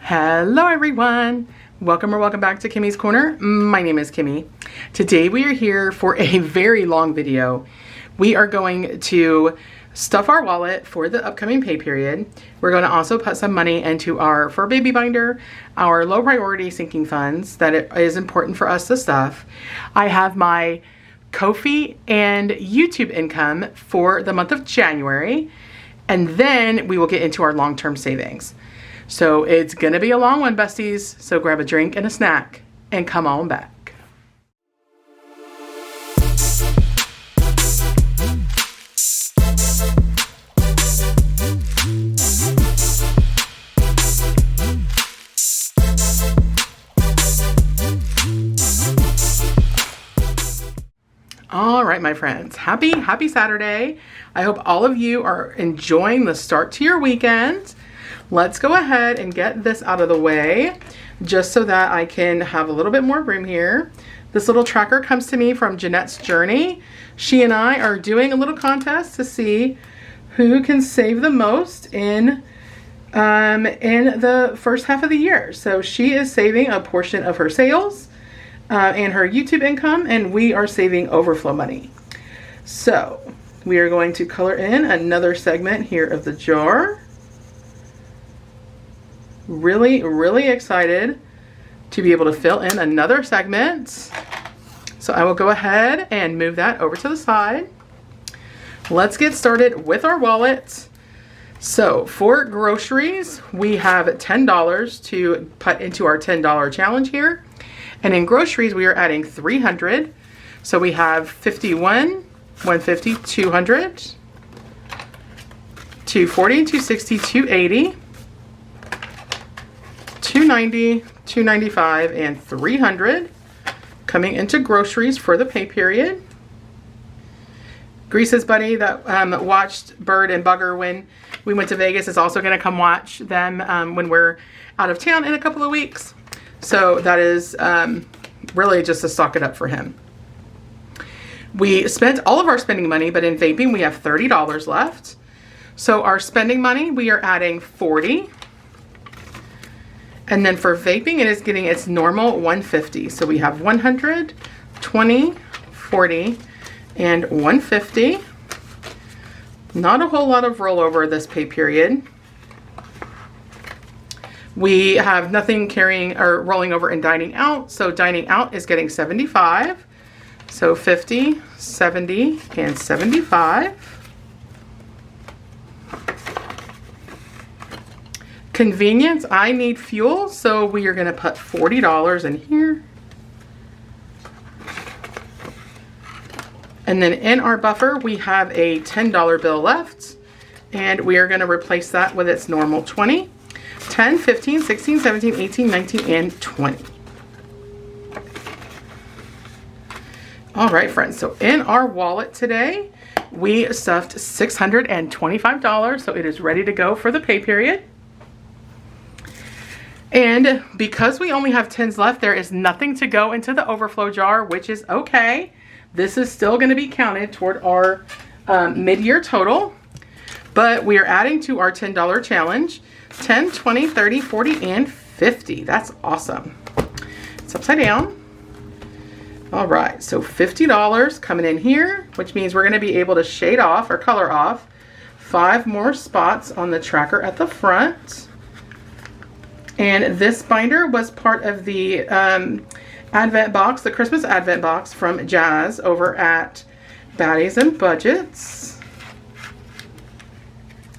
Hello everyone, welcome back to Kimmy's Corner. My name is Kimmy. Today we are here for a very long video. We are going to stuff our wallet for the upcoming pay period. We're going to also put some money into our fur baby binder, our low priority sinking funds that it is important for us to stuff. I have my Ko-fi and YouTube income for the month of January, and then we will get into our long-term savings. So it's gonna be a long one, besties. So grab a drink and a snack and come on back. All right, my friends, happy Saturday. I hope all of you are enjoying the start to your weekend. Let's go ahead and get this out of the way just so that I can have a little bit more room here. This little tracker comes to me from Jeanette's Journey. She and I are doing a little contest to see who can save the most in the first half of the year. So she is saving a portion of her sales and her YouTube income, and we are saving overflow money. So we are going to color in another segment here of the jar. Really excited to be able to fill in another segment. So I will go ahead and move that over to the side. Let's get started with our wallet. So for groceries, we have $10 to put into our $10 challenge here. And in groceries, we are adding 300. So we have 51, 150, 200, 240, 260, 280. 290, 295, and 300 coming into groceries for the pay period. Grease's buddy that watched Bird and Bugger when we went to Vegas is also going to come watch them when we're out of town in a couple of weeks. So that is really just to stock it up for him. We spent all of our spending money, but in vaping we have $30 left. So our spending money, we are adding 40. And then for vaping, it is getting its normal 150. So we have 100, 20, 40, and 150. Not a whole lot of rollover this pay period. We have nothing carrying or rolling over in dining out. So dining out is getting 75. So 50, 70, and 75. Convenience, I need fuel, so we are going to put $40 in here. And then in our buffer, we have a $10 bill left, and we are going to replace that with its normal 20, 10, 15, 16, 17, 18, 19, and 20. All right, friends, so in our wallet today, we stuffed $625, so it is ready to go for the pay period. And because we only have 10s left, there is nothing to go into the overflow jar, which is okay. This is still going to be counted toward our mid-year total. But we are adding to our $10 challenge, 10, 20, 30, 40, and 50. That's awesome. It's upside down. All right, so $50 coming in here, which means we're going to be able to shade off or color off 5 more spots on the tracker at the front. And this binder was part of the Advent box, the Christmas Advent box from Jazz over at Baddies and Budgets.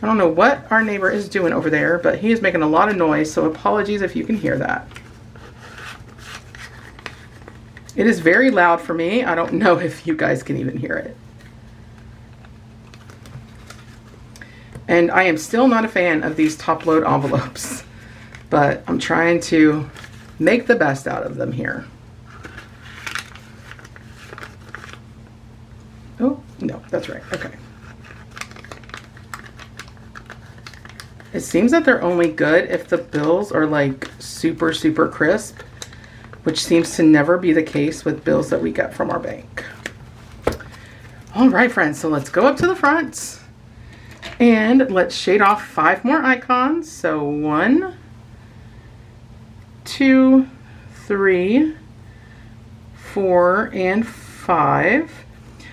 I don't know what our neighbor is doing over there, but he is making a lot of noise, so apologies if you can hear that. It is very loud for me. I don't know if you guys can even hear it. And I am still not a fan of these top load envelopes, but I'm trying to make the best out of them here. Oh, no, that's right. Okay. It seems that they're only good if the bills are like super crisp, which seems to never be the case with bills that we get from our bank. All right, friends, so let's go up to the front and let's shade off 5 more icons. So 1, 2, 3, 4, and 5.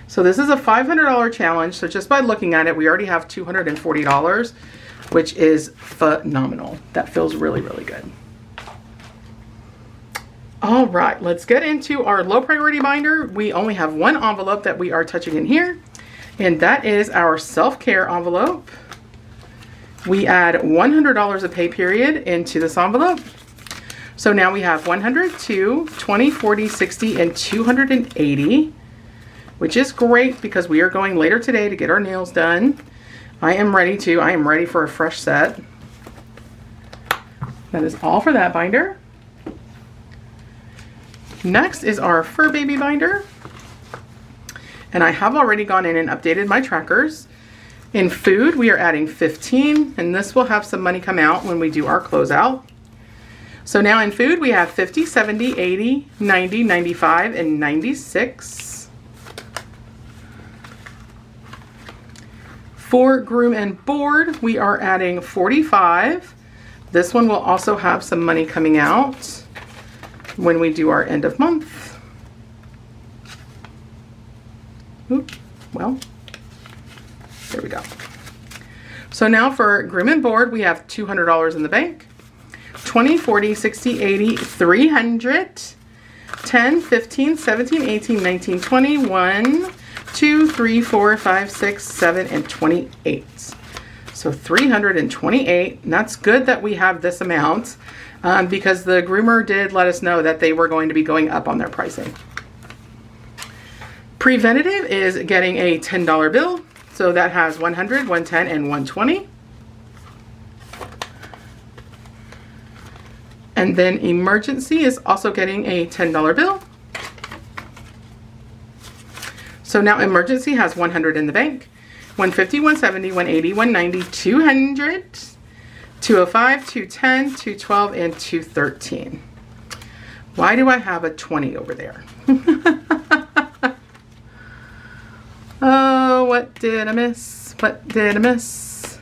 So this is a $500 challenge. So just by looking at it, we already have $240, which is phenomenal. That feels really, really good. All right, let's get into our low priority binder. We only have one envelope that we are touching in here, and that is our self-care envelope. We add $100 a pay period into this envelope. So now we have 100, 2, 20, 40, 60, and 280, which is great because we are going later today to get our nails done. I am ready for a fresh set. That is all for that binder. Next is our fur baby binder. And I have already gone in and updated my trackers. In food, we are adding 15, and this will have some money come out when we do our closeout. So now in food, we have 50, 70, 80, 90, 95, and 96. For groom and board, we are adding 45. This one will also have some money coming out when we do our end of month. Oop, well, there we go. So now for groom and board, we have $200 in the bank. 20, 40, 60, 80, 300, 10, 15, 17, 18, 19, 20, 1, 2, 3, 4, 5, 6, 7, and 28. So 328, and that's good that we have this amount because the groomer did let us know that they were going to be going up on their pricing. Preventative is getting a $10 bill. So that has 100, 110, and 120. And then emergency is also getting a $10 bill. So now emergency has 100 in the bank. 150, 170, 180, 190, 200, 205, 210, 212, and 213. Why do I have a 20 over there? Oh, what did I miss? What did I miss?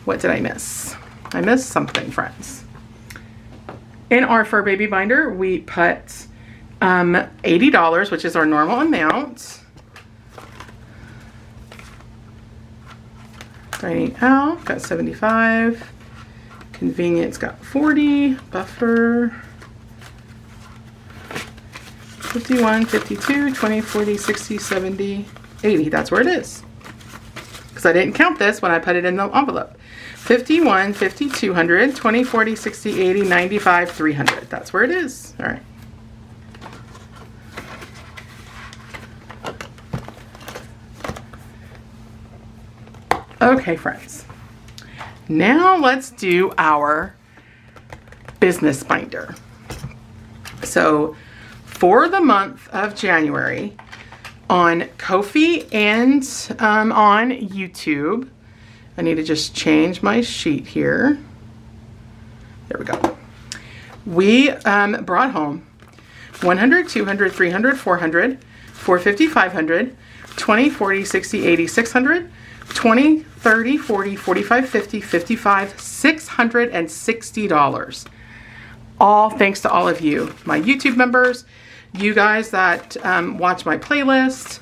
What did I miss? I missed something, friends. In our fur baby binder, we put $80, which is our normal amount. Dining out, got 75. Convenience got 40. Buffer 51, 52, 20, 40, 60, 70, 80. That's where it is. Because I didn't count this when I put it in the envelope. 51, 50, 200, 20, 40, 60, 80, 95, 300. That's where it is. All right. Okay, friends. Now let's do our business binder. So for the month of January on Ko-fi and on YouTube, I need to just change my sheet here. There we go. We brought home 100, 200, 300, 400, 450, 500, 20, 40, 60, 80, 600, 20, 30, 40, 45, 50, 55, $660. All thanks to all of you, my YouTube members, you guys that watch my playlist,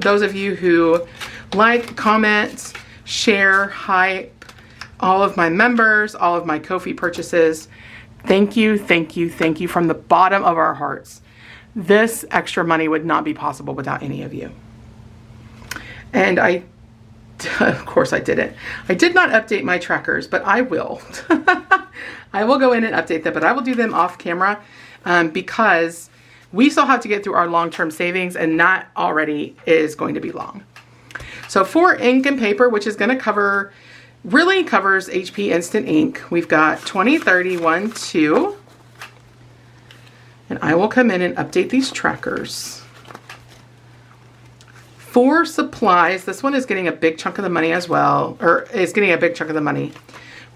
those of you who like, comment, share, hype, all of my members, all of my Ko-fi purchases. Thank you, thank you, thank you from the bottom of our hearts. This extra money would not be possible without any of you. And of course I didn't. I did not update my trackers, but I will. I will go in and update them, but I will do them off camera because we still have to get through our long-term savings, and that already is going to be long. So for ink and paper, which is going to cover, really covers HP Instant Ink, we've got 20, 30, 1, 2. And I will come in and update these trackers. For supplies, this one is getting a big chunk of the money as well, or is getting a big chunk of the money.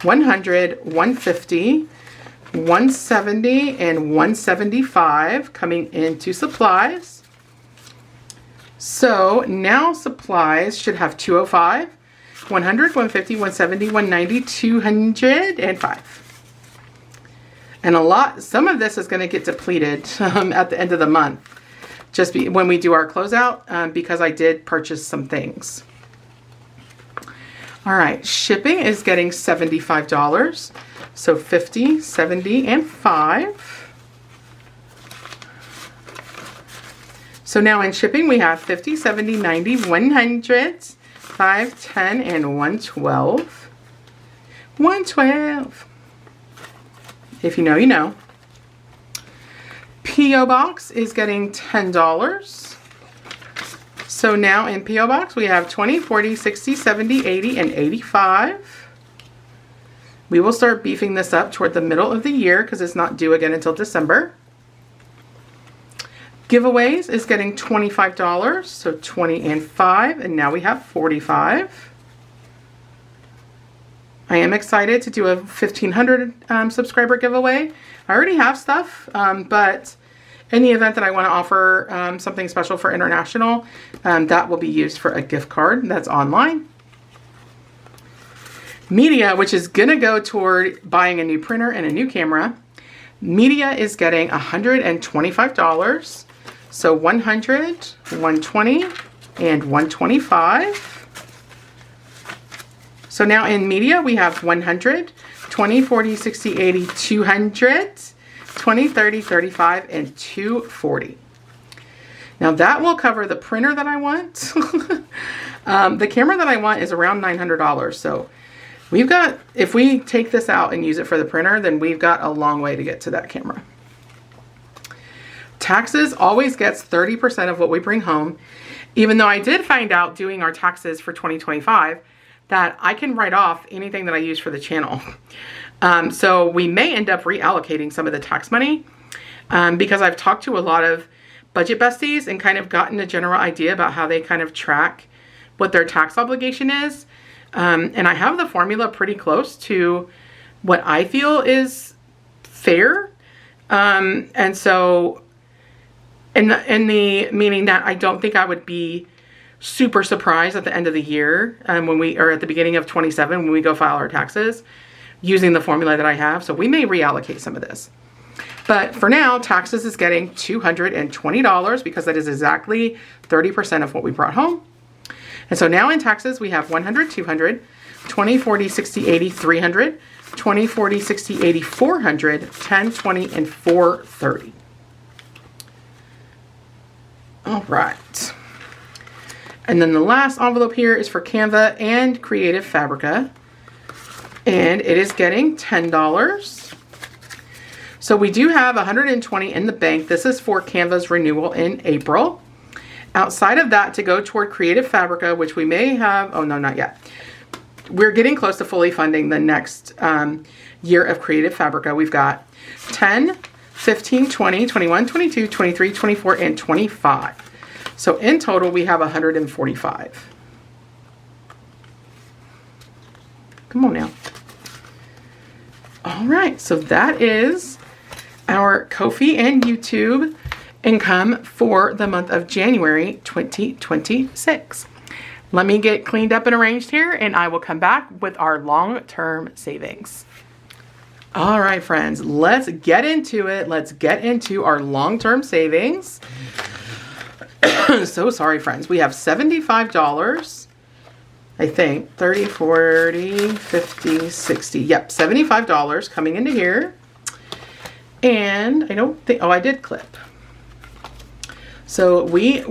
100, 150, 170, and 175 coming into supplies. So now supplies should have 205, 100, 150, 170, 190, 205. And some of this is going to get depleted at the end of the month, just when we do our closeout, because I did purchase some things. All right, shipping is getting $75. So 50, 70, and 5. So now in shipping, we have 50, 70, 90, 100, 5, 10, and 112. 112. If you know, you know. P.O. Box is getting $10. So now in P.O. Box, we have 20, 40, 60, 70, 80, and 85. We will start beefing this up toward the middle of the year because it's not due again until December. Giveaways is getting $25, so 20 and 5, and now we have 45. I am excited to do a 1,500 subscriber giveaway. I already have stuff, but in the event that I want to offer something special for international, that will be used for a gift card that's online. Media, which is going to go toward buying a new printer and a new camera. Media is getting $125. So 100, 120, and 125. So now in media, we have 100, 20, 40, 60, 80, 200, 20, 30, 35, and 240. Now that will cover the printer that I want. The camera that I want is around $900. So we've got, if we take this out and use it for the printer, then we've got a long way to get to that camera. Taxes always gets 30% of what we bring home, even though I did find out doing our taxes for 2025 that I can write off anything that I use for the channel. So we may end up reallocating some of the tax money because I've talked to a lot of budget besties and kind of gotten a general idea about how they kind of track what their tax obligation is. And I have the formula pretty close to what I feel is fair. And so in the meaning that I don't think I would be super surprised at the end of the year or at the beginning of 27 when we go file our taxes using the formula that I have. So we may reallocate some of this. But for now, taxes is getting $220 because that is exactly 30% of what we brought home. And so now in taxes, we have 100, 200, 20, 40, 60, 80, 300, 20, 40, 60, 80, 400, 10, 20, and 430. All right. And then the last envelope here is for Canva and Creative Fabrica. And it is getting $10. So we do have 120 in the bank. This is for Canva's renewal in April. Outside of that, to go toward Creative Fabrica, which we may have, oh no, not yet. We're getting close to fully funding the next year of Creative Fabrica. We've got 10, 15, 20, 21, 22, 23, 24, and 25. So in total, we have 145. Come on now. All right, so that is our Ko-fi and YouTube income for the month of January 2026. Let me get cleaned up and arranged here, and I will come back with our long-term savings. All right, friends, let's get into it. Let's get into our long-term savings. So sorry, friends. We have $75, I think, 30, 40, 50, 60. Yep, $75 coming into here. And I don't think, oh, I did clip. So we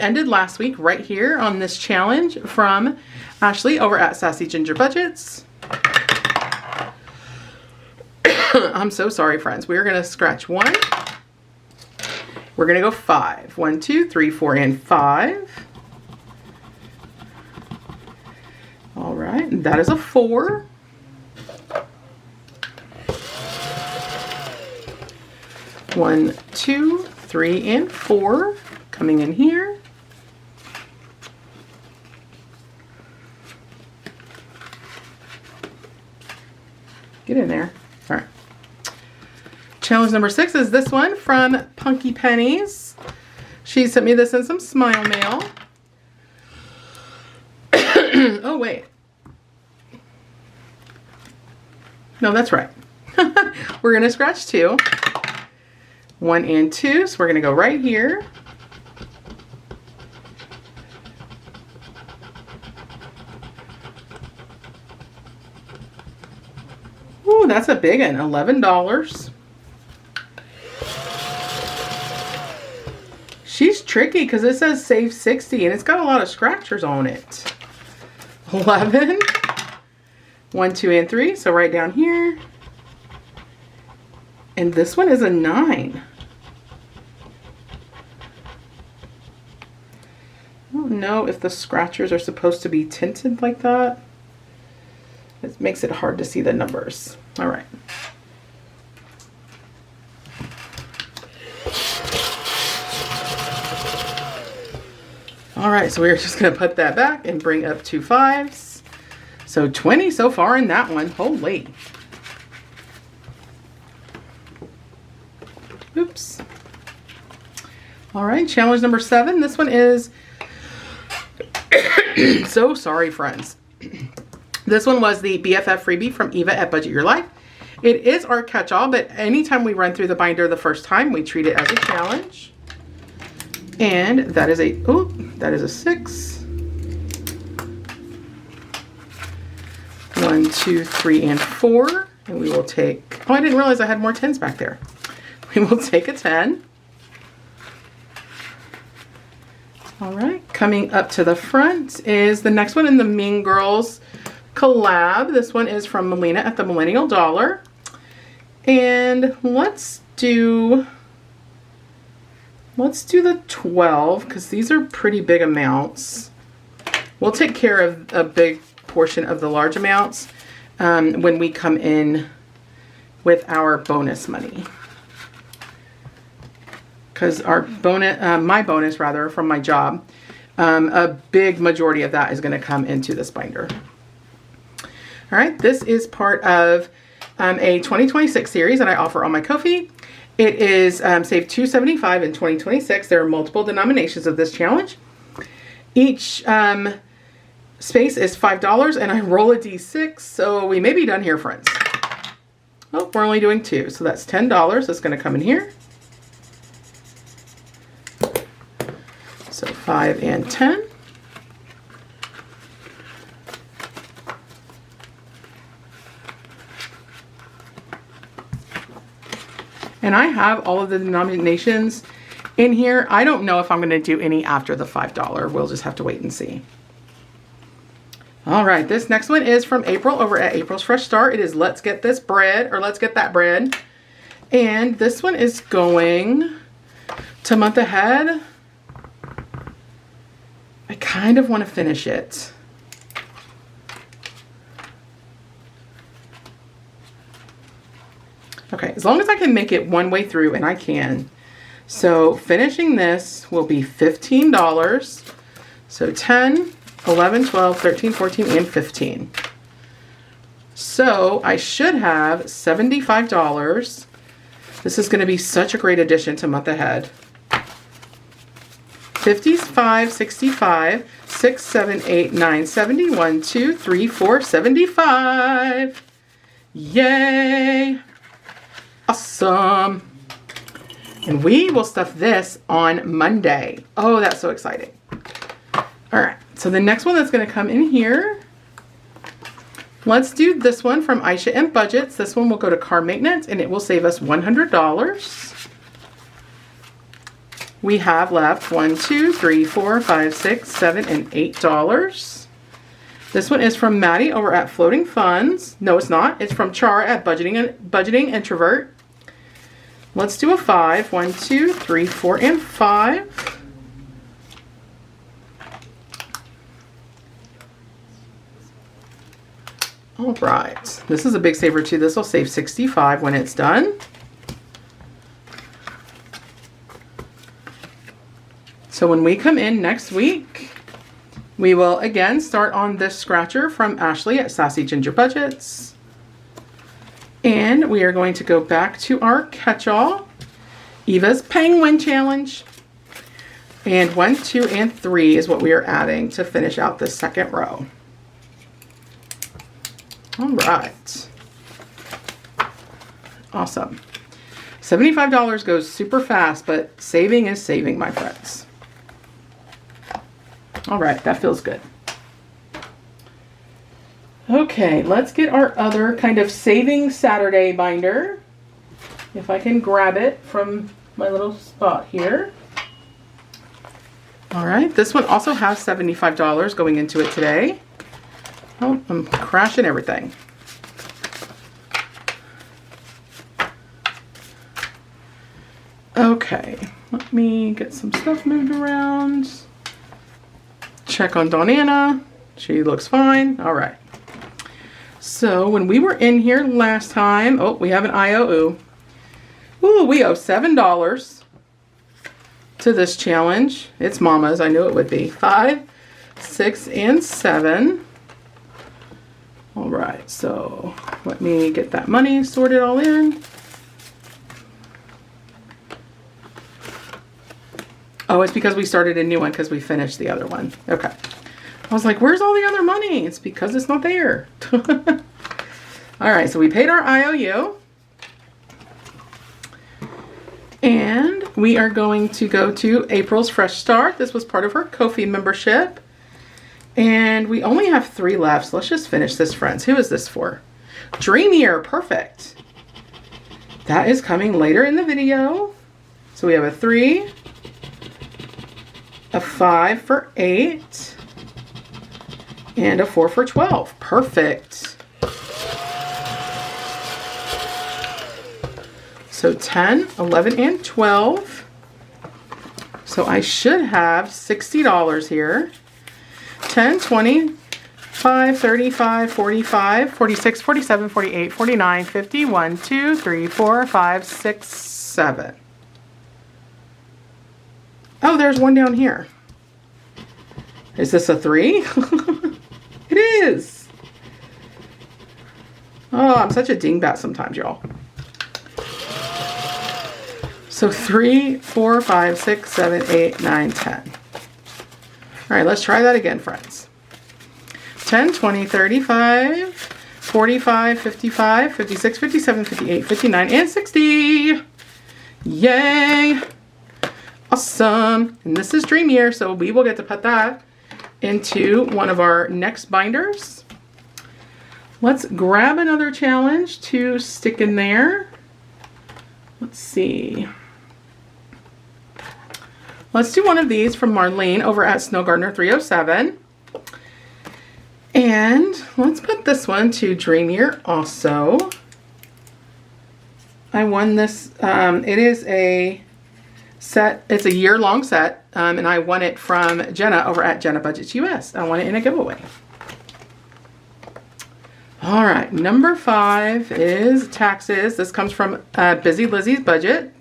ended last week right here on this challenge from Ashley over at Sassy Ginger Budgets. I'm so sorry, friends. We're going to scratch 1. We're going to go 5. 1, 2, 3, 4, and 5. All right. And that is a 4. One, 2, 3, and 4 coming in here. Get in there. All right. Challenge number 6 is this one from Punky Pennies. She sent me this in some smile mail. Oh wait. No, that's right. We're going to scratch 2. 1 and 2. So we're going to go right here. Ooh, that's a big one. $11. She's tricky because it says save 60 and it's got a lot of scratchers on it. 11. 1, 2, and 3. So right down here. And this one is a 9. I don't know if the scratchers are supposed to be tinted like that. It makes it hard to see the numbers. All right. All right, so we're just going to put that back and bring up 2 5s. So 20 so far in that one. Holy. Oops. All right, challenge number 7. This one is, so sorry, friends. This one was the BFF freebie from Eva at Budget Your Life. It is our catch-all, but anytime we run through the binder the first time, we treat it as a challenge. And that is a, that is a 6. 1, 2, 3, and 4. And we will take, oh, I didn't realize I had more 10s back there. We will take a 10. All right, coming up to the front is the next one in the Mean Girls collab. This one is from Melina at the Millennial Dollar. And let's do the 12 because these are pretty big amounts. We'll take care of a big portion of the large amounts when we come in with our bonus money. Because our bonus, my bonus rather, from my job, a big majority of that is going to come into this binder. All right, this is part of a 2026 series that I offer on my Ko-fi. It is Save $2.75 in 2026. There are multiple denominations of this challenge. Each space is $5 and I roll a D6, so we may be done here, friends. Oh, we're only doing 2, so that's $10 that's going to come in here. So 5 and 10. And I have all of the denominations in here. I don't know if I'm going to do any after the $5. We'll just have to wait and see. All right, this next one is from April over at April's Fresh Start. It is Let's Get This Bread, or Let's Get That Bread. And this one is going to month ahead. I kind of want to finish it. Okay, as long as I can make it one way through, and I can. So finishing this will be $15. So 10, 11, 12, 13, 14, and 15. So I should have $75. This is going to be such a great addition to month ahead. 55, 65, 6, 7, 8, 9, 70, 1, 2, 3, 4, 75. Yay! Awesome. And we will stuff this on Monday. Oh, that's so exciting. All right, so the next one that's going to come in here, let's do this one from Aisha and Budgets. This one will go to car maintenance and it will save us $100. We have left 1, 2, 3, 4, 5, 6, 7, and $8. This one is from Maddie over at Floating Funds. No, it's not. It's from Char at Budgeting Introvert. Let's do a 5. 1, 2, 3, 4, and 5. All right. This is a big saver too. This will save $65 when it's done. So when we come in next week, we will again start on this scratcher from Ashley at Sassy Ginger Budgets. And we are going to go back to our catch-all, Eva's Penguin Challenge. And 1, 2, and 3 is what we are adding to finish out this second row. All right. Awesome. $75 goes super fast, but saving is saving, my friends. All right, that feels good. Okay, let's get our other kind of Saving Saturday binder. If I can grab it from my little spot here. All right, this one also has $75 going into it today. Oh, I'm crashing everything. Okay, let me get some stuff moved around. Check on Donana. She looks fine. All right. So when we were in here last time, oh, we have an IOU. Ooh, we owe $7 to this challenge. It's Mama's. I knew it would be. 5, 6, and 7. All right. So let me get that money sorted all in. Oh, it's because we started a new one because we finished the other one. Okay. I was like, where's all the other money? It's because it's not there. All right, so we paid our IOU. And we are going to go to April's Fresh Start. This was part of her Ko-fi membership. And we only have 3 left, so let's just finish this, friends. Who is this for? Dreamier, perfect. That is coming later in the video. So we have a 3, a 5 for 8, and a 4 for 12. Perfect. So 10, 11, and 12. So I should have $60 here. 10, 20, 5, 35, 45, 46, 47, 48, 49, 50, 1, 2, 3, 4, 5, 6, 7. Oh, there's one down here. Is this a 3? It is. Oh, I'm such a dingbat sometimes, y'all. So 3, 4, 5, 6, 7, 8, 9, 10. All right, let's try that again, friends. 10, 20, 35, 45, 55, 56, 57, 58, 59, and 60. Yay. Awesome. And this is Dreamier, so we will get to put that into one of our next binders. Let's grab another challenge to stick in there. Let's see. Let's do one of these from Marlene over at Snow Gardener 307. And let's put this one to Dreamier also. I won this. It is a set. It's a year-long set, and I won it from Jenna over at Jenna Budgets US. I won it in a giveaway. All right, number 5 is taxes. This comes from Busy Lizzie's Budget.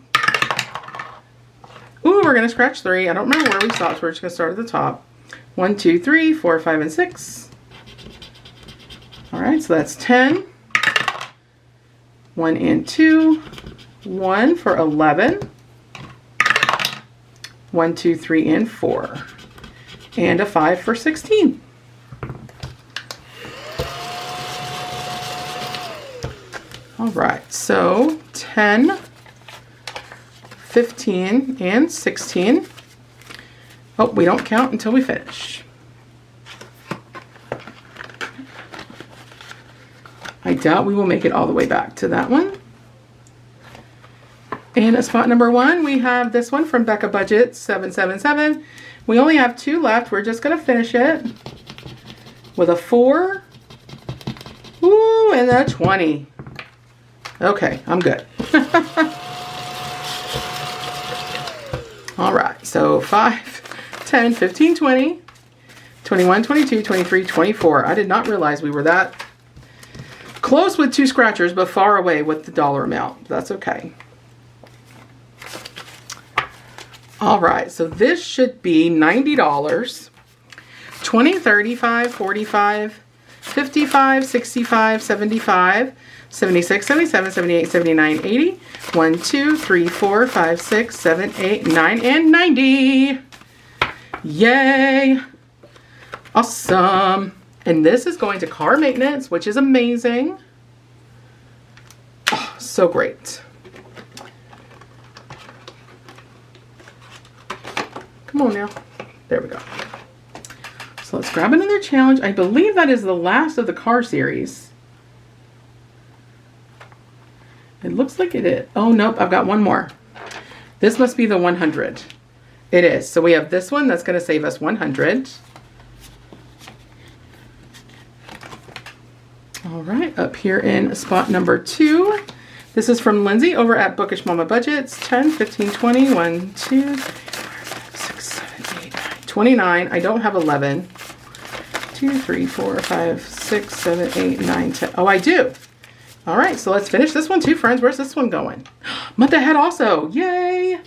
Ooh, we're gonna scratch 3. I don't remember where we stopped, so we're just gonna start at the top. 1, 2, 3, 4, 5, and 6. All right, so that's 10. 1 and 2. 1 for 11. 1, 2, 3, and 4. And a 5 for 16. All right, so 10, 15, and 16. Oh, we don't count until we finish. I doubt we will make it all the way back to that one. And at spot number 1, we have this one from Becca Budget 777. We only have 2 left. We're just going to finish it with a 4. Ooh, and a 20. Okay, I'm good. All right, so 5, 10, 15, 20, 21, 22, 23, 24. I did not realize we were that close with 2 scratchers, but far away with the dollar amount. That's okay. All right, so this should be $90. 20, 35, 45, 55, 65, 75, 76, 77, 78, 79, 80. 1, 2, 3, 4, 5, 6, 7, 8, 9, and 90. Yay. Awesome. And this is going to car maintenance, which is amazing. Oh, so great. Come on now. There we go. So let's grab another challenge. I believe that is the last of the car series. It looks like it is. Oh, nope. I've got one more. This must be the 100. It is. So we have this one that's going to save us 100. All right. Up here in spot number 2. This is from Lindsay over at Bookish Mama Budgets. 10, 15, 20, 1, 2, 3, 4, 5, 6, 7, 8, 9, 29. I don't have 11. 2, 3, 4, 5, 6, 7, 8, 9, 10. Oh, I do. All right, so let's finish this one too, friends. Where's this one going? Month ahead also. Yay.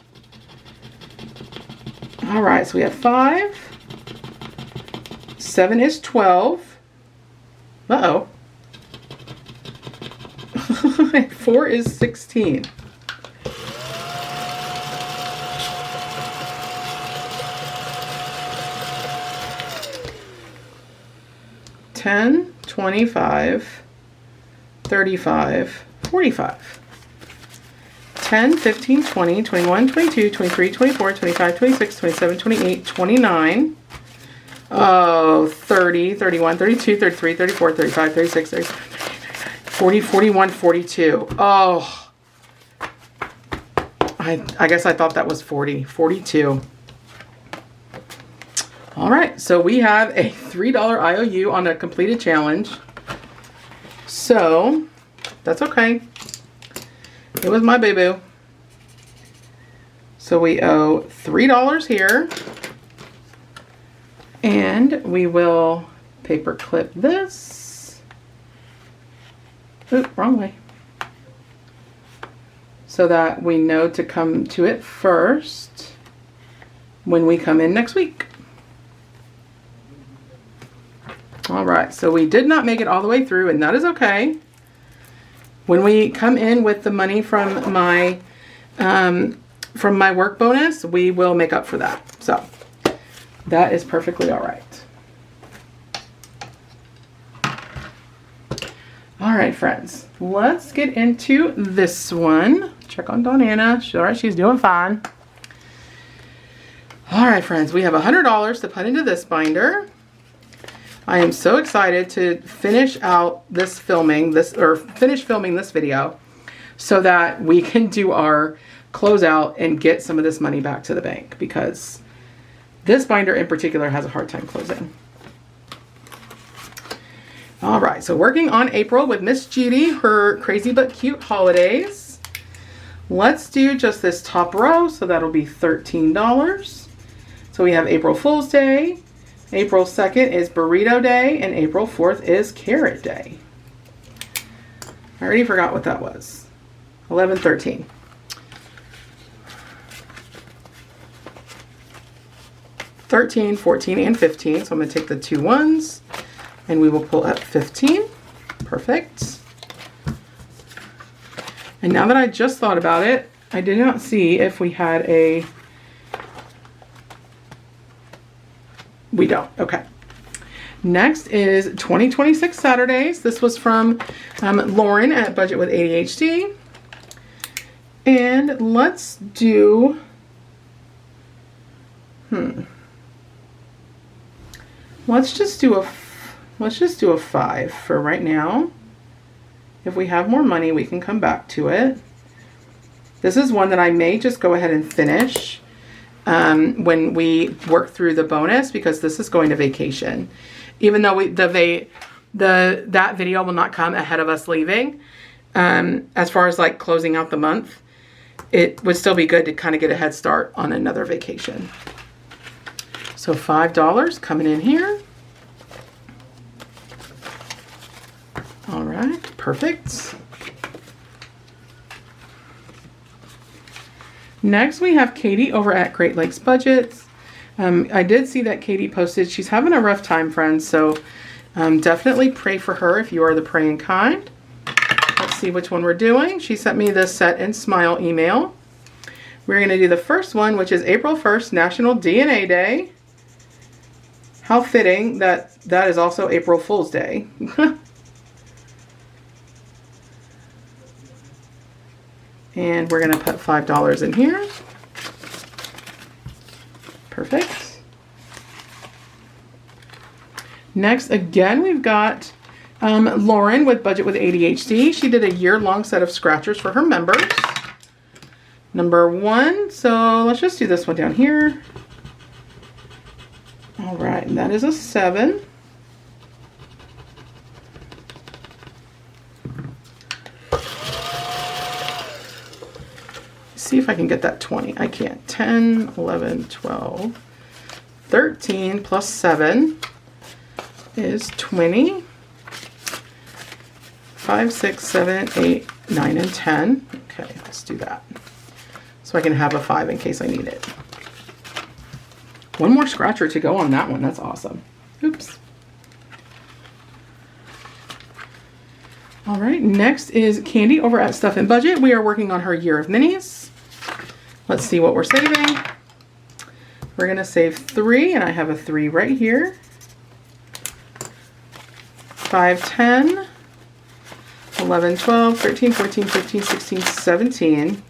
All right, so we have 5. 7 is 12. Uh-oh. 4 is 16. $10, $25, $35, $45. 10, 15, 20, 21, 22, 23, 24, 25, 26, 27, 28, 29. Oh, 30, 31, 32, 33, 34, 35, 36, 37, 40, 41, 42. Oh, I guess I thought that was 40, 42. All right, so we have a $3 IOU on a completed challenge. So that's okay. It was my boo-boo. So we owe $3 here. And we will paper clip this. Oop, wrong way. So that we know to come to it first when we come in next week. All right, so we did not make it all the way through, and that is okay. When we come in with the money from my work bonus, we will make up for that. So that is perfectly all right. All right, friends, let's get into this one. Check on Donana. All right, she's doing fine. All right, friends, we have $100 to put into this binder. I am so excited to finish out this filming this video so that we can do our closeout and get some of this money back to the bank, because this binder in particular has a hard time closing. All right, so working on April with Miss Judy, her crazy but cute holidays. Let's do just this top row, so that'll be $13. So we have April Fool's Day. April 2nd is Burrito Day, and April 4th is Carrot Day. I already forgot what that was. 11, 13. $13, $14, and $15. So I'm going to take the 2 ones, and we will pull up $15. Perfect. And now that I just thought about it, I did not see if we had a... We don't. Okay. Next is 2026 Saturdays. This was from Lauren at Budget with ADHD. And let's do... Let's just do a 5 for right now. If we have more money, we can come back to it. This is one that I may just go ahead and finish when we work through the bonus, because this is going to vacation. Even though that video will not come ahead of us leaving, as far as like closing out the month, it would still be good to kind of get a head start on another vacation. So $5 coming in here. All right, perfect. Next, we have Katie over at Great Lakes Budgets. I did see that Katie posted she's having a rough time, friends, so definitely pray for her if you are the praying kind. Let's see which one we're doing. She sent me this Set and Smile email. We're going to do the first one, which is April 1st, National DNA Day. How fitting that that is also April Fool's Day. And we're going to put $5 in here. Perfect. Next, again, we've got Lauren with Budget with ADHD. She did a year-long set of scratchers for her members. Number 1. So let's just do this one down here. All right, and that is a 7. See if I can get that 20. I can't. 10, 11, 12, 13 plus 7 is 20. 5, 6, 7, 8, 9, and 10. Okay, let's do that. So I can have a 5 in case I need it. One more scratcher to go on that one. That's awesome. Oops. All right, next is Candy over at Stuff and Budget. We are working on her year of minis. Let's see what we're saving. We're gonna save 3, and I have a 3 right here. 5, 10, 11, 12, 13, 14, 15, 16, 17.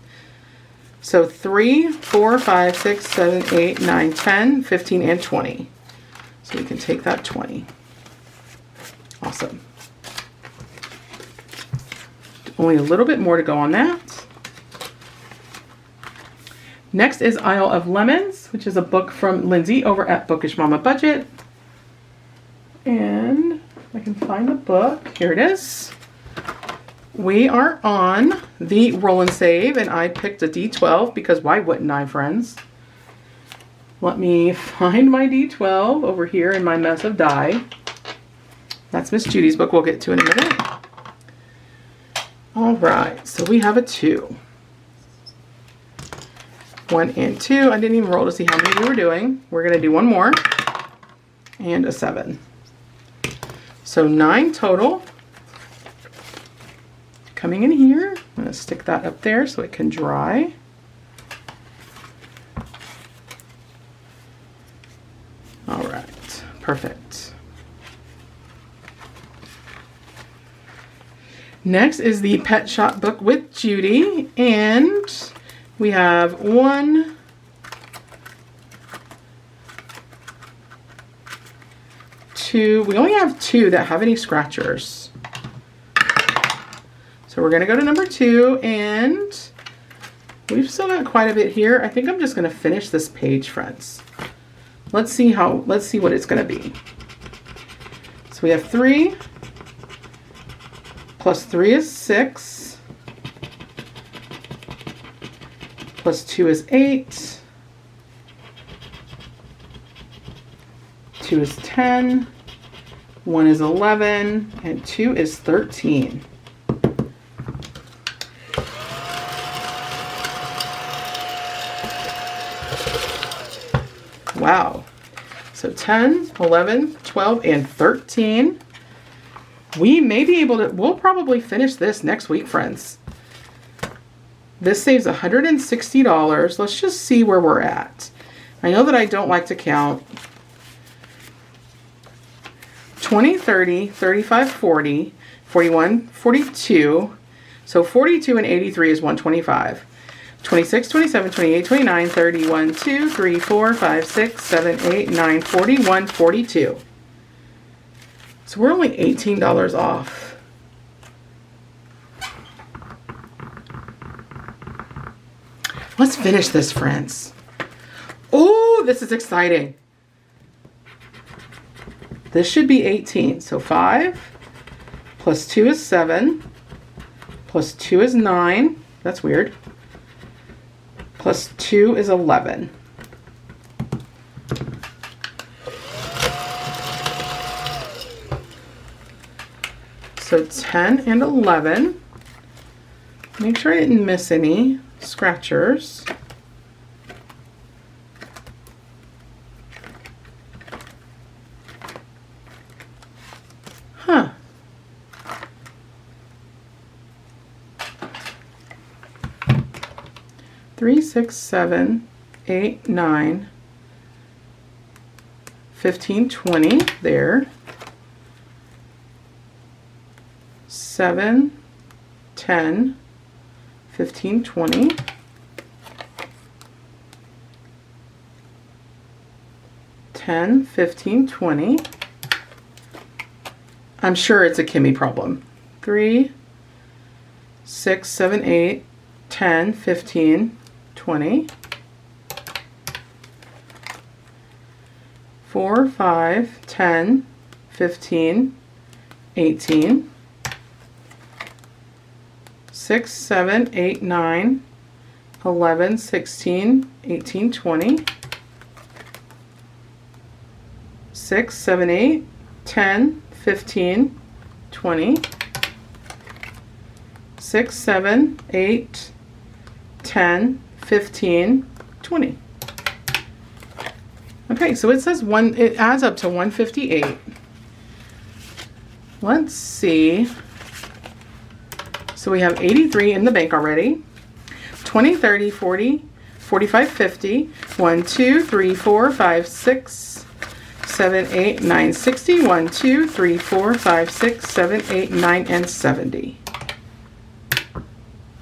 So 3, 4, 5, 6, 7, 8, 9, 10, 15, and 20. So we can take that 20. Awesome. Only a little bit more to go on that. Next is Isle of Lemons, which is a book from Lindsay over at Bookish Mama Budget. And if I can find the book, here it is. We are on the Roll and Save, and I picked a D12 because why wouldn't I, friends? Let me find my D12 over here in my mess of die. That's Miss Judy's book. We'll get to in a minute. All right, so we have a 2. 1 and 2. I didn't even roll to see how many we were doing. We're going to do one more. And a 7. So 9 total. Coming in here. I'm going to stick that up there so it can dry. All right. Perfect. Next is the Pet Shop book with Judy. And we have 1, 2. We only have 2 that have any scratchers. So we're going to go to number 2, and we've still got quite a bit here. I think I'm just going to finish this page, friends. Let's see what it's going to be. So we have 3 plus 3 is 6. Plus 2 is 8. 2 is 10. 1 is 11. And 2 is 13. Wow. So 10, 11, 12, and 13. We may be able to, we'll probably finish this next week, friends. This saves $160. Let's just see where we're at. I know that I don't like to count. 20, 30, 35, 40, 41, 42. So 42 and 83 is 125. 26, 27, 28, 29, 30, 1, 2, 3, 4, 5, 6, 7, 8, 9, 41, 42. So we're only $18 off. Let's finish this, friends. Oh, this is exciting. This should be 18. So 5 plus 2 is 7. Plus 2 is 9. That's weird. Plus 2 is 11. So 10 and 11. Make sure I didn't miss any scratchers. Huh. Three, 6, 7, 8, 9, 15, 20 there. 7, 10, 15, 20. 10, 15, 20. I'm sure it's a Kimmi problem. 3, 6, 7, 8, 10, 15, 20. 4, 5, 10, 15, 18. 6, 7, 8, 9, 11, 16, 18, 20. 6, 7, 8, 10, 15, 20. 6, 7, 8, 10, 15, 20. Okay, so it says it adds up to 158. Let's see. So we have 83 in the bank already. 20, 30, 40, 45, 50. 1, 2, 3, 4, 5, 6, 7, 8, 9, 60. 1, 2, 3, 4, 5, 6, 7, 8, 9, and 70.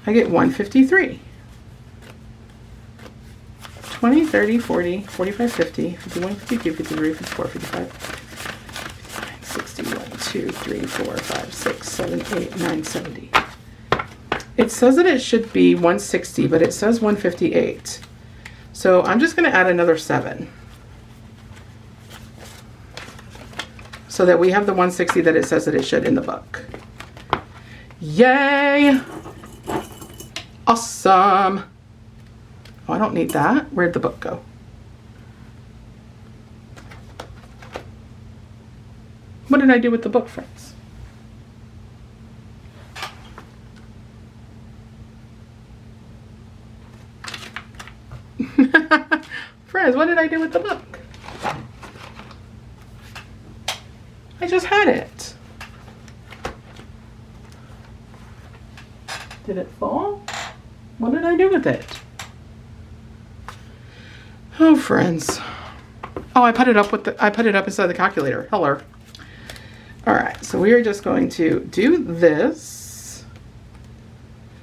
I get 153. 20, 30, 40, 45, 50, 51, 52, 53, 54, 55, 59, 60, 1, 2, 3, 4, 5, 6, 7, 8, 9, 70. It says that it should be 160, but it says 158. So I'm just going to add another 7. So that we have the 160 that it says that it should in the book. Yay! Awesome! Oh, I don't need that. Where'd the book go? What did I do with the book, friends? Friends, what did I do with the book? I just had it. Did it fall? What did I do with it? Oh, friends. Oh, I put it up inside the calculator. Hello. All right, so we are just going to do this.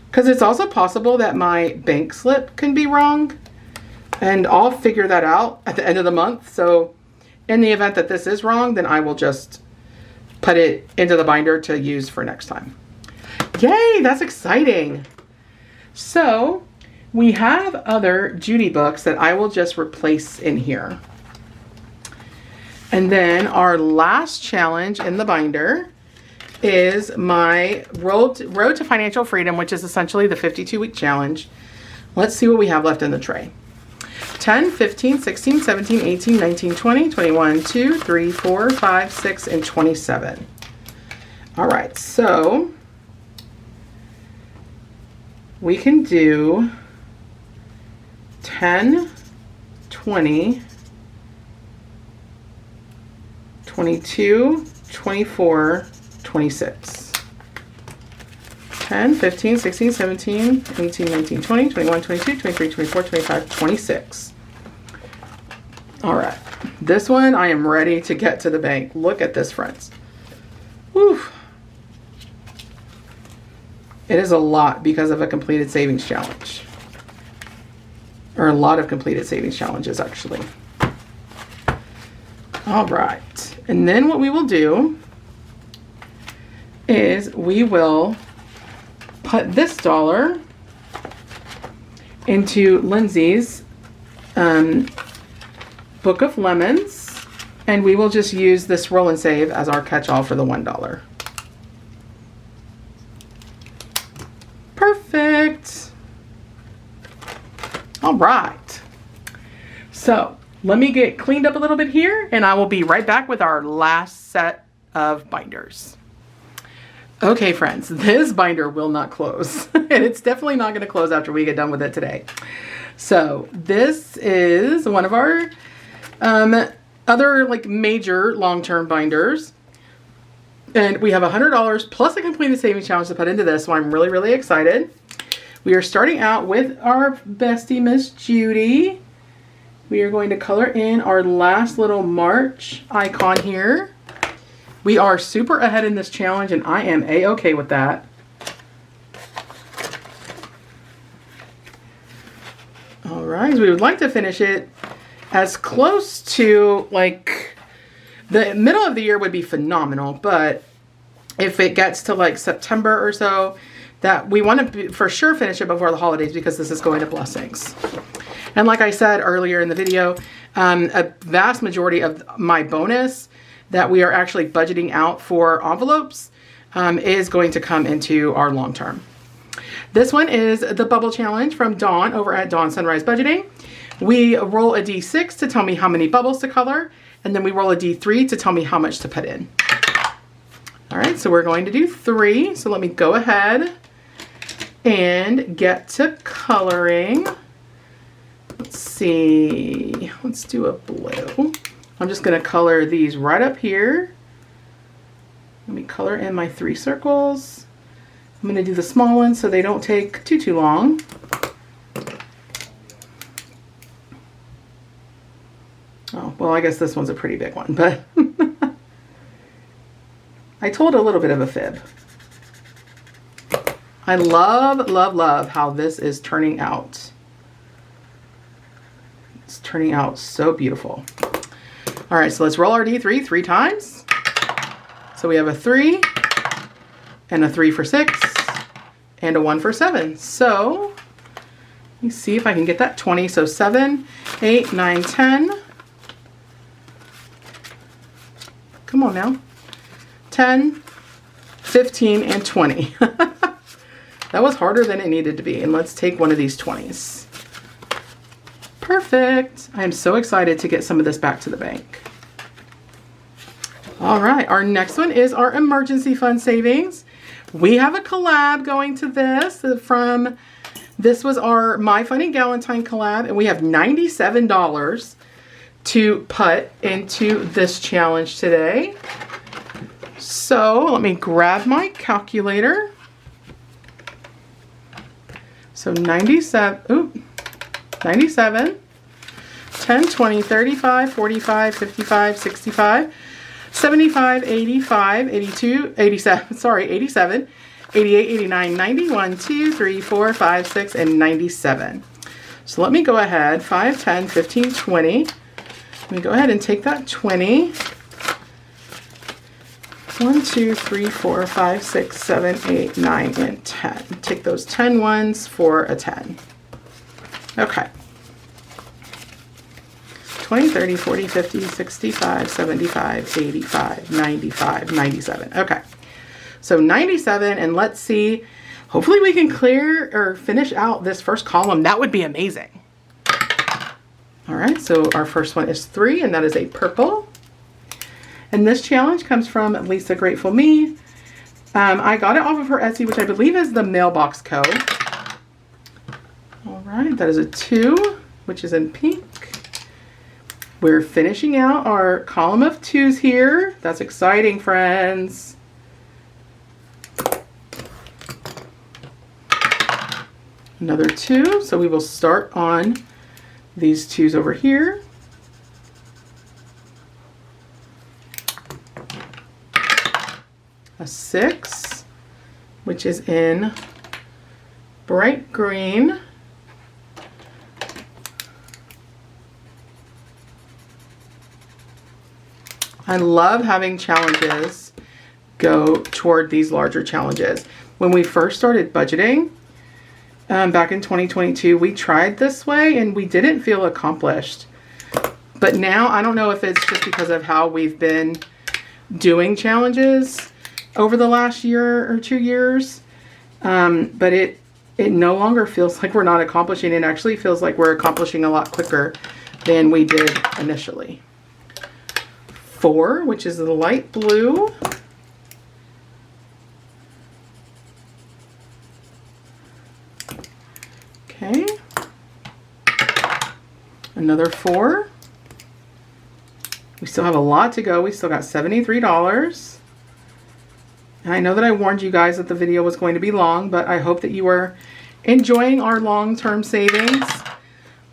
Because it's also possible that my bank slip can be wrong. And I'll figure that out at the end of the month. So in the event that this is wrong, then I will just put it into the binder to use for next time. Yay, that's exciting. So we have other Judy books that I will just replace in here. And then our last challenge in the binder is my Road to Financial Freedom, which is essentially the 52-week challenge. Let's see what we have left in the tray. 10, 15, 16, 17, 18, 19, 20, 21, 2, 3, 4, 5, 6, and 27. All right, so we can do 10, 20, 22, 24, 26. 10, 15, 16, 17, 18, 19, 20, 21, 22, 23, 24, 25, 26. All right. This one, I am ready to get to the bank. Look at this, friends. Whew. It is a lot because of a completed savings challenge. Or a lot of completed savings challenges, actually. All right. And then what we will do is we will put this dollar into Lindsay's Book of Lemons, and we will just use this roll and save as our catch-all for the $1. Perfect. All right. So let me get cleaned up a little bit here, and I will be right back with our last set of binders. Okay, friends, this binder will not close, and it's definitely not going to close after we get done with it today. So this is one of our other like major long-term binders, and we have $100 plus a completed savings challenge to put into this, so I'm really, really excited. We are starting out with our bestie, Miss Judy, We are going to color in our last little March icon here. We are super ahead in this challenge, and I am a-okay with that. All right, so we would like to finish it as close to, like, the middle of the year would be phenomenal, but if it gets to like September or so, that we want to for sure finish it before the holidays, because this is going to blessings. And like I said earlier in the video, a vast majority of my bonus that we are actually budgeting out for envelopes is going to come into our long term. This one is the bubble challenge from Dawn over at Dawn Sunrise Budgeting. We roll a D6 to tell me how many bubbles to color, and then we roll a D3 to tell me how much to put in. All right, so we're going to do 3. So let me go ahead and get to coloring. Let's see, let's do a blue. I'm just gonna color these right up here. Let me color in my 3 circles. I'm gonna do the small ones so they don't take too long. Oh, well, I guess this one's a pretty big one, but I told a little bit of a fib. I love, love, love how this is turning out. It's turning out so beautiful. All right, so let's roll our D3 3 times. So we have a 3 and a 3 for 6 and a 1 for 7. So let me see if I can get that 20. So 7, 8, 9, 10. Come on now. 10, 15, and 20. That was harder than it needed to be. And let's take one of these 20s. Perfect. I am so excited to get some of this back to the bank. All right, our next one is our emergency fund savings. We have a collab going to this this was our My Funny Galentine collab, and we have $97 to put into this challenge today. So let me grab my calculator. So 97, 10, 20, 35, 45, 55, 65, 75, 85, 82, 87, sorry, 87, 88, 89, 90, 1, 2, 3, 4, 5, 6, and 97. So let me go ahead, 5, 10, 15, 20. Let me go ahead and take that 20. 1, 2, 3, 4, 5, 6, 7, 8, 9, and 10. Take those 10 ones for a 10. Okay. 20, 30, 40, 50, 65, 75, 85, 95, 97. Okay. So 97, and let's see. Hopefully we can clear or finish out this first column. That would be amazing. All right, so our first one is 3, and that is a purple. And this challenge comes from Lisa Grateful Me. I got it off of her Etsy, which I believe is the Mailbox Co. All right, that is a 2, which is in pink. We're finishing out our column of 2s here. That's exciting, friends. Another 2, so we will start on these 2s over here. A 6, which is in bright green. I love having challenges go toward these larger challenges. When we first started budgeting back in 2022, we tried this way and we didn't feel accomplished. But now, I don't know if it's just because of how we've been doing challenges over the last year or 2 years, but it no longer feels like we're not accomplishing. It actually feels like we're accomplishing a lot quicker than we did initially. 4, which is the light blue. Okay. Another 4. We still have a lot to go. We still got $73. And I know that I warned you guys that the video was going to be long, but I hope that you are enjoying our long-term savings.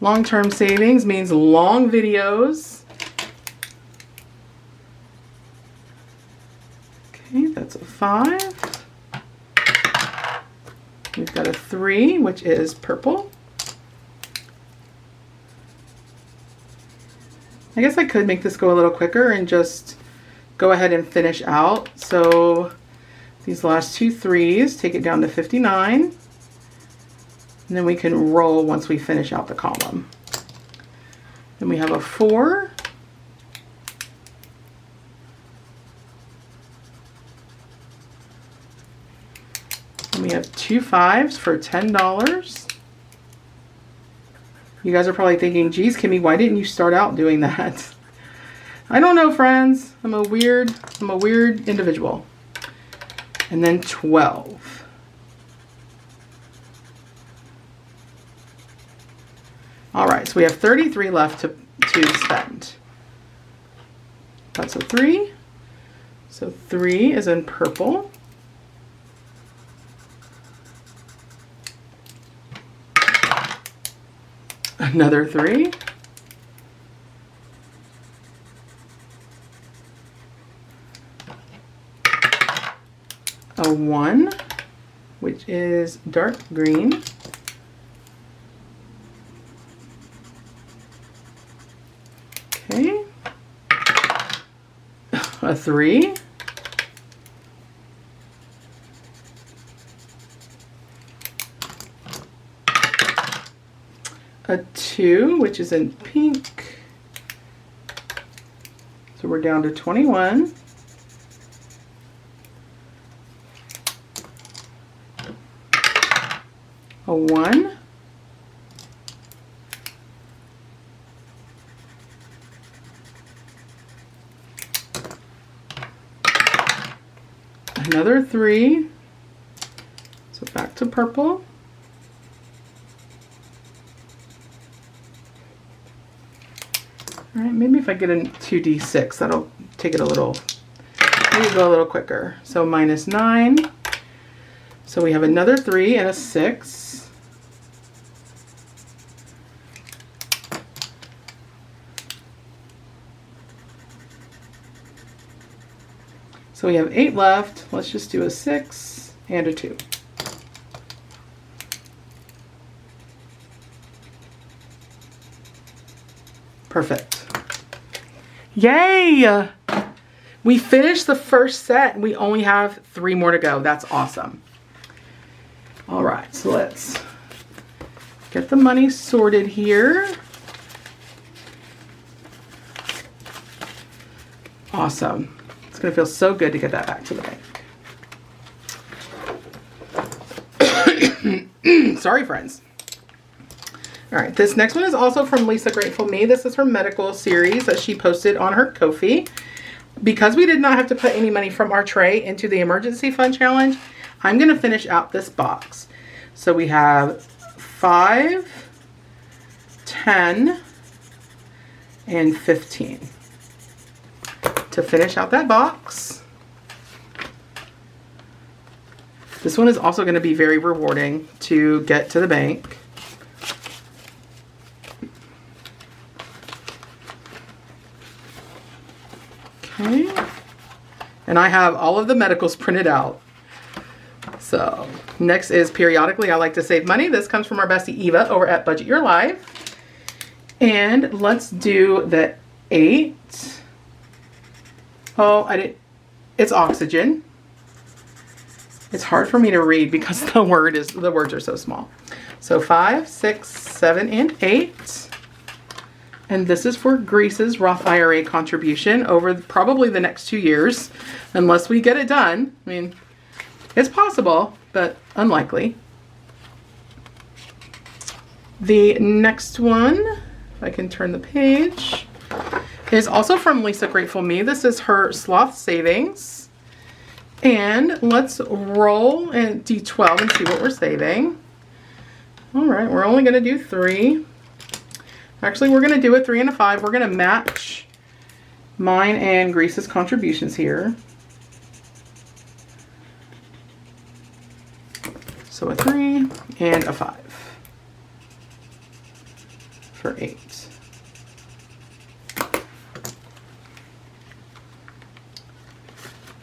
Long-term savings means long videos. Okay, that's a 5. We've got a 3, which is purple. I guess I could make this go a little quicker and just go ahead and finish out. So these last 2 3s, take it down to 59. And then we can roll once we finish out the column. Then we have a 4. And we have 2 5s for $10. You guys are probably thinking, geez, Kimmy, why didn't you start out doing that? I don't know, friends. I'm a weird individual. And then 12. All right, so we have 33 left to spend. That's a 3. So 3 is in purple. Another 3. A 1, which is dark green. Okay. A 3. A 2, which is in pink. So we're down to 21. A 1. Another 3. So back to purple. All right, maybe if I get a 2d6, that'll take it a little, maybe go a little quicker. So minus 9. So we have another 3 and a 6. So we have 8 left. Let's just do a 6 and a 2. Perfect. Yay! We finished the first set and we only have 3 more to go. That's awesome. All right, so let's get the money sorted here. Awesome. It's gonna feel so good to get that back to the bank. Sorry, friends. All right, this next one is also from Lisa Grateful Me. This is her medical series that she posted on her Ko-fi. Because we did not have to put any money from our tray into the emergency fund challenge, I'm gonna finish out this box. So we have 5, 10, and 15 to finish out that box. This one is also gonna be very rewarding to get to the bank. Okay. And I have all of the medicals printed out. So next is periodically I like to save money. This comes from our bestie Eva over at Budget Your Life. And let's do the 8. Oh, it's oxygen. It's hard for me to read because the words are so small. So 5, 6, 7, and 8. And this is for Greece's Roth IRA contribution over probably the next 2 years, unless we get it done. I mean, it's possible, but unlikely. The next one, if I can turn the page, is also from Lisa Grateful Me. This is her sloth savings. And let's roll in D12 and see what we're saving. All right, we're only going to do 3. Actually, we're going to do a 3 and a 5. We're going to match mine and Greece's contributions here. So a 3 and a 5. for 8.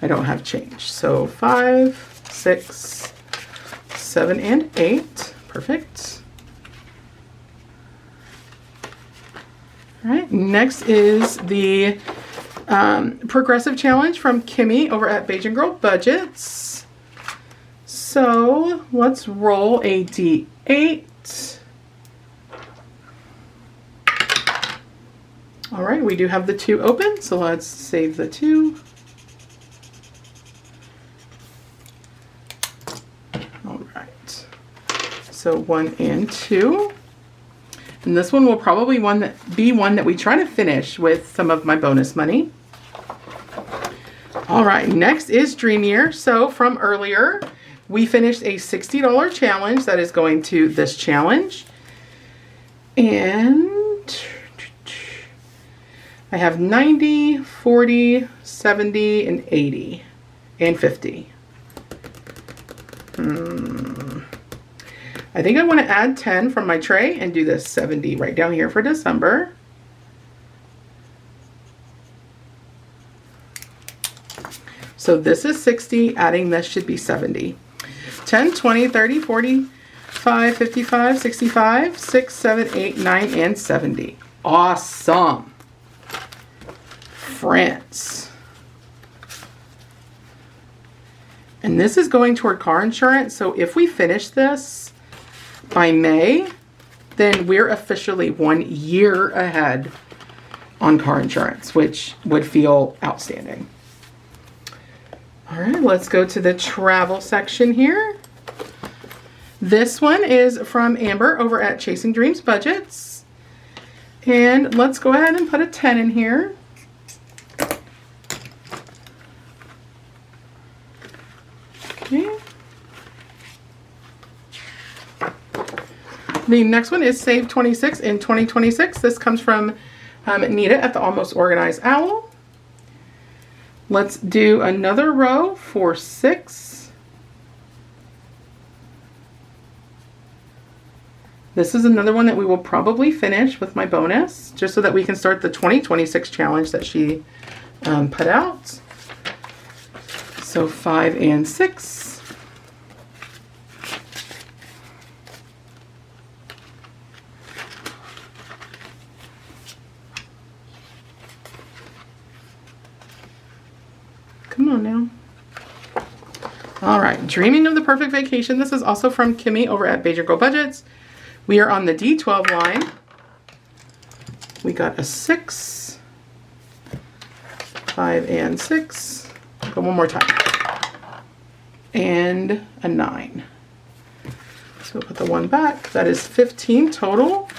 I don't have change. So 5, 6, 7, and 8. Perfect. All right, next is the Progressive Challenge from Kimmi over at Beige and Girl Budgets. So let's roll a D8. All right, we do have the 2 open, so let's save the 2. All right, so 1 and 2. And this one will probably be one that we try to finish with some of my bonus money. All right, next is Dream Year. So from earlier, we finished a $60 challenge that is going to this challenge. And I have 90, 40, 70, and 80, and 50. I think I want to add 10 from my tray and do this 70 right down here for December. So this is 60, adding this should be 70. 10, 20, 30, 45, 55, 65, 6, 7, 8, 9, and 70. Awesome. France. And this is going toward car insurance. So if we finish this by May, then we're officially 1 year ahead on car insurance, which would feel outstanding. All right, let's go to the travel section here. This one is from Amber over at Chasing Dreams Budgets. And let's go ahead and put a 10 in here. Okay. The next one is Save 26 in 2026. This comes from Nita at the Almost Organized Owl. Let's do another row for 6. This is another one that we will probably finish with my bonus, just so that we can start the 2026 challenge that she put out. So 5 and 6. Come on now. All right, Dreaming of the Perfect Vacation. This is also from Kimmi over at Beige and Girl Budgets. We are on the D12 line. We got a 6, 5 and 6. Go one more time. And a 9. So put the 1 back. That is 15 total.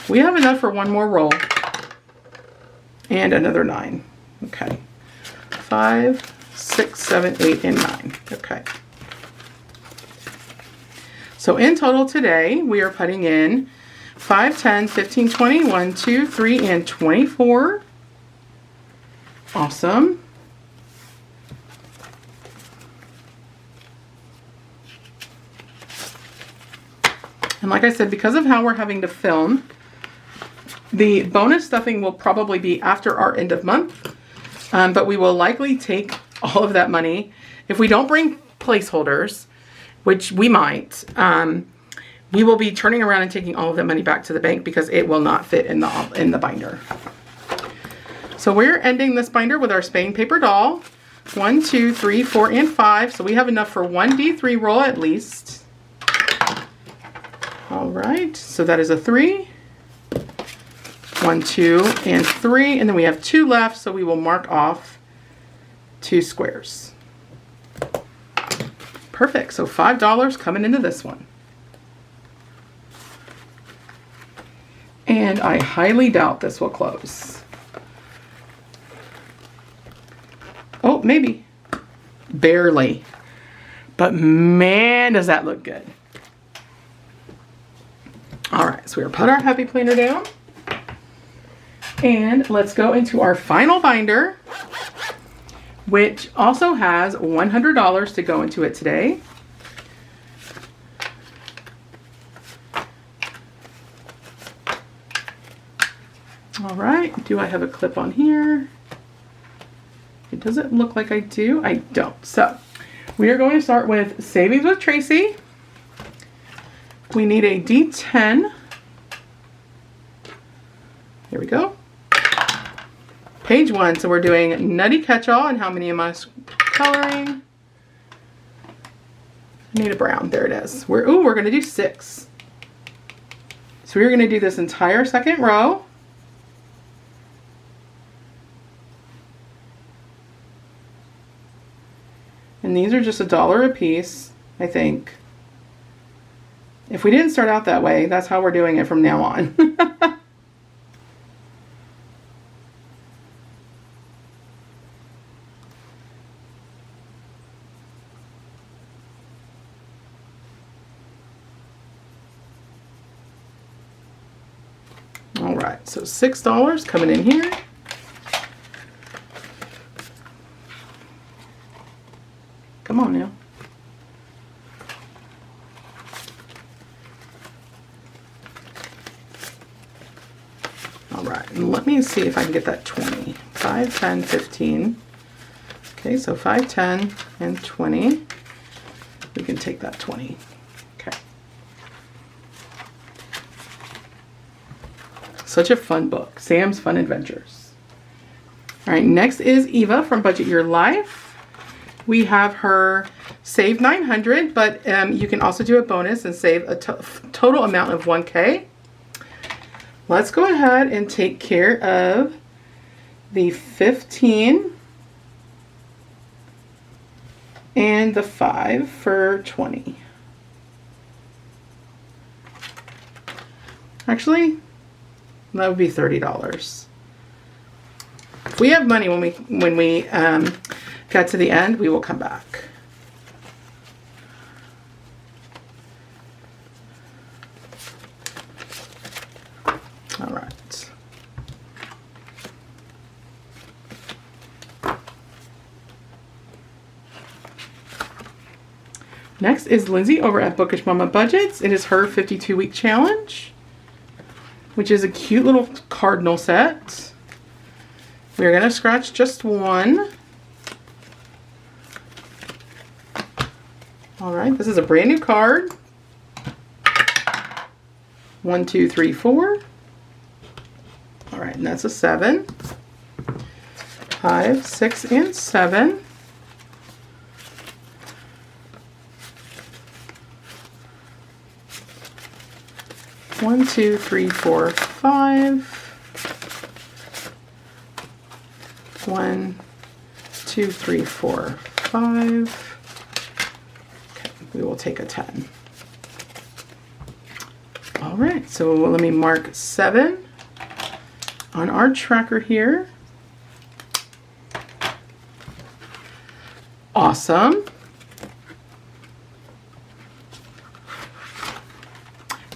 We have enough for one more roll. And another 9. Okay. 5, 6, 7, 8, and 9. Okay. So in total today, we are putting in 5, 10, 15, 20, 1, 2, 3, and 24. Awesome. And like I said, because of how we're having to film, the bonus stuffing will probably be after our end of month, but we will likely take all of that money. If we don't bring placeholders, which we might, we will be turning around and taking all of that money back to the bank because it will not fit in the binder. So we're ending this binder with our Spain paper doll. 1, 2, 3, 4, and 5. So we have enough for 1 D3 roll at least. All right, so that is a 3. 1, 2, and 3, and then we have 2 left, so we will mark off 2 squares. Perfect, so $5 coming into this one. And I highly doubt this will close. Oh, maybe. Barely. But man, does that look good. All right, so we're gonna put our happy planner down. And let's go into our final binder, which also has $100 to go into it today. All right, do I have a clip on here? It doesn't look like I do. I don't. So we are going to start with Savings with Tracy. We need a D10. Here we go. Page 1. So we're doing Nutty Catch-All, and how many am I coloring? I need a brown. There it is. We're going to do 6. So we're going to do this entire second row. And these are just $1 a piece, I think. If we didn't start out that way, that's how we're doing it from now on. All right, so $6 coming in here. Come on now. All right, and let me see if I can get that 20. 5, 10, 15. Okay, so 5, 10, and 20. We can take that 20. Okay. Such a fun book, Sam's Fun Adventures. All right, next is Eva from Budget Your Life. We have her save 900, but you can also do a bonus and save a total amount of 1K. Let's go ahead and take care of the 15 and the 5 for 20. Actually, that would be $30. If we have money when we get to the end, we will come back. All right. Next is Lindsay over at Bookish Mama Budgets. It is her 52-week challenge, which is a cute little cardinal set. We're going to scratch just one. All right, this is a brand new card. 1, 2, 3, 4. All right, and that's a 7. 5, 6, and 7. One, 2, 3, 4, 5. 1, 2, 3, 4, 5. We will take a 10. All right, so let me mark 7 on our tracker here. Awesome.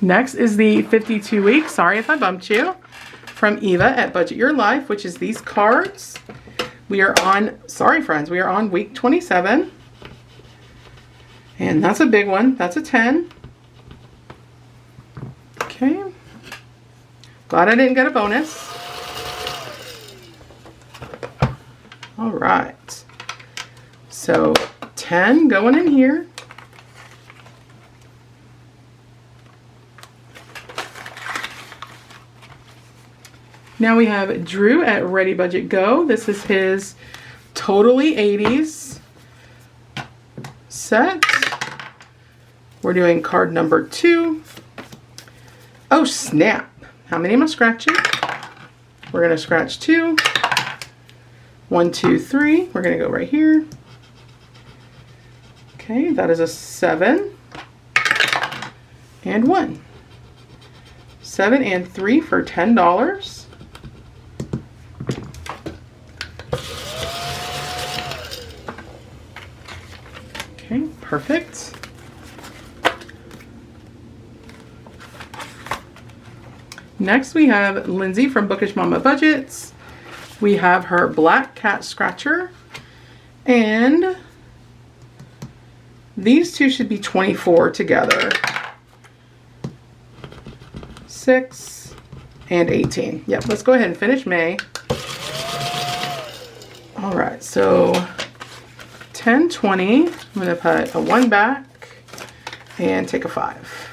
Next is the 52 week, sorry if I bumped you, from Eva at Budget Your Life, which is these cards. We are on, sorry friends, we are on week 27. And that's a big one. That's a 10. Okay. Glad I didn't get a bonus. All right. So 10 going in here. Now we have Drew at Ready Budget Go. This is his Totally 80s set. We're doing card number 2. Oh, snap. How many am I scratching? We're going to scratch 2. 1, 2, 3. We're going to go right here. Okay, that is a 7 and 1. 7 and 3 for $10. Okay, perfect. Next we have Lindsay from Bookish Mama Budgets. We have her Black Cat Scratcher. And these two should be 24 together. 6 and 18. Yep, let's go ahead and finish May. All right, so 10, 20. I'm gonna put a 1 back and take a 5.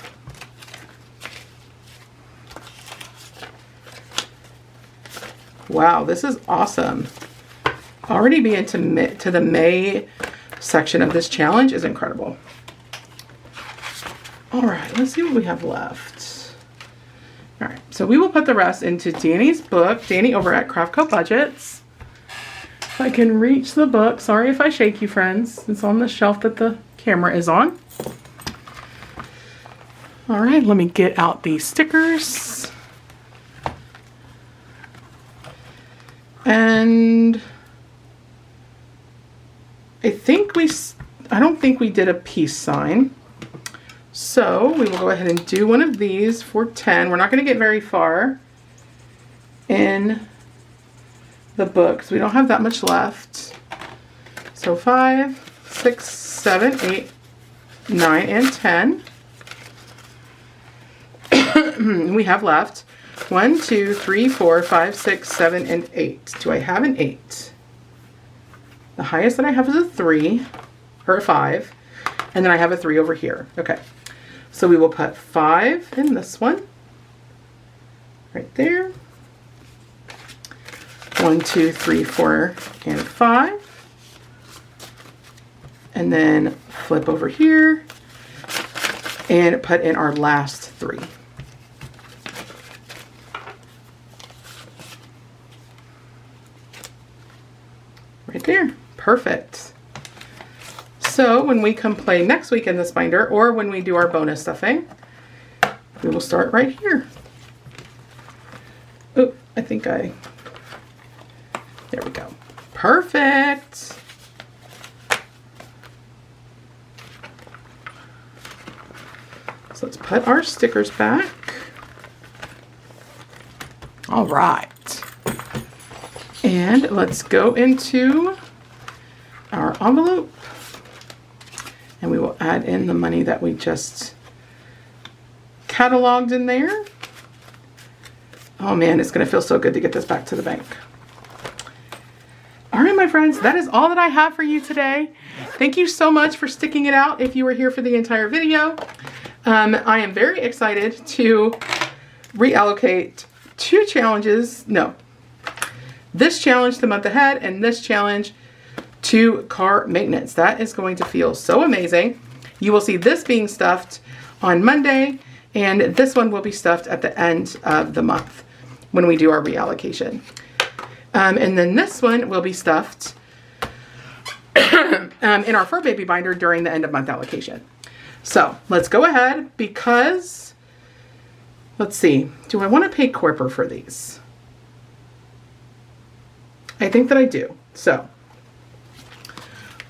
Wow, this is awesome. Already being to the May section of this challenge is incredible. All right, let's see what we have left. All right, so we will put the rest into Danny's book. Danny over at Craft Co Budgets. If I can reach the book. Sorry if I shake you, friends. It's on the shelf that the camera is on. All right, let me get out these stickers. And I don't think we did a peace sign. So we will go ahead and do one of these for 10. We're not going to get very far in the book because we don't have that much left. So 5, 6, 7, 8, 9, and 10. We have left 1, 2, 3, 4, 5, 6, 7, and 8. Do I have an 8? The highest that I have is a 3 or a 5. And then I have a 3 over here. Okay. So we will put 5 in this one. Right there. 1, 2, 3, 4, and 5. And then flip over here and put in our last 3. Right there. Perfect. So when we come play next week in this binder, or when we do our bonus stuffing, we will start right here. Oh, there we go. Perfect. So let's put our stickers back. All right. And let's go into our envelope. And we will add in the money that we just cataloged in there. Oh man, it's gonna feel so good to get this back to the bank. All right, my friends, that is all that I have for you today. Thank you so much for sticking it out if you were here for the entire video. I am very excited to reallocate 2 challenges. No, this challenge the month ahead and this challenge to car maintenance. That is going to feel so amazing. You will see this being stuffed on Monday, and this one will be stuffed at the end of the month when we do our reallocation. And then this one will be stuffed in our fur baby binder during the end of month allocation. So let's go ahead because, let's see, do I want to pay Korper for these? I think that I do. So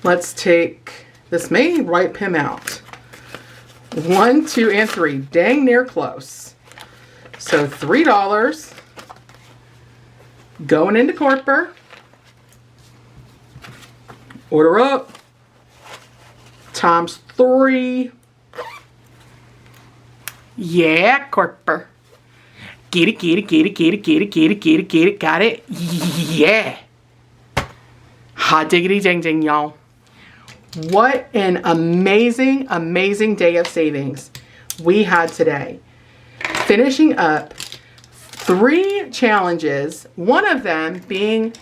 let's take, this may wipe him out. 1, 2, and 3. Dang near close. So $3 going into Korper. Order up. Times 3. Yeah, Korper. Get it, get it, get it, get it, get it, get it, get it, get it, got it. Yeah. Hot diggity ding ding, y'all. What an amazing, amazing day of savings we had today. Finishing up 3 challenges, one of them being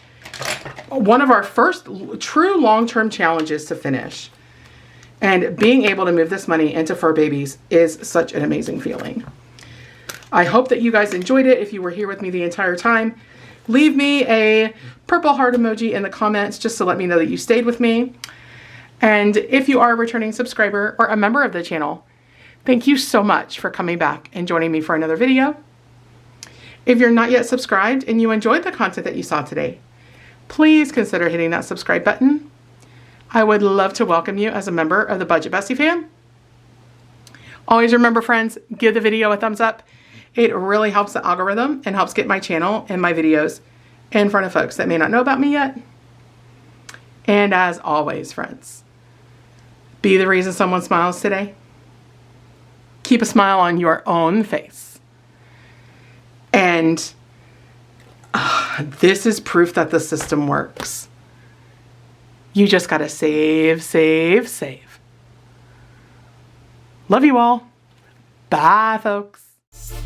one of our first true long-term challenges to finish. And being able to move this money into fur babies is such an amazing feeling. I hope that you guys enjoyed it. If you were here with me the entire time, leave me a purple heart emoji in the comments just to let me know that you stayed with me. And if you are a returning subscriber or a member of the channel, thank you so much for coming back and joining me for another video. If you're not yet subscribed and you enjoyed the content that you saw today, please consider hitting that subscribe button. I would love to welcome you as a member of the Budget Bestie fam. Always remember, friends, give the video a thumbs up. It really helps the algorithm and helps get my channel and my videos in front of folks that may not know about me yet. And as always, friends, be the reason someone smiles today. Keep a smile on your own face. And And this is proof that the system works. You just gotta save, save, save. Love you all. Bye, folks.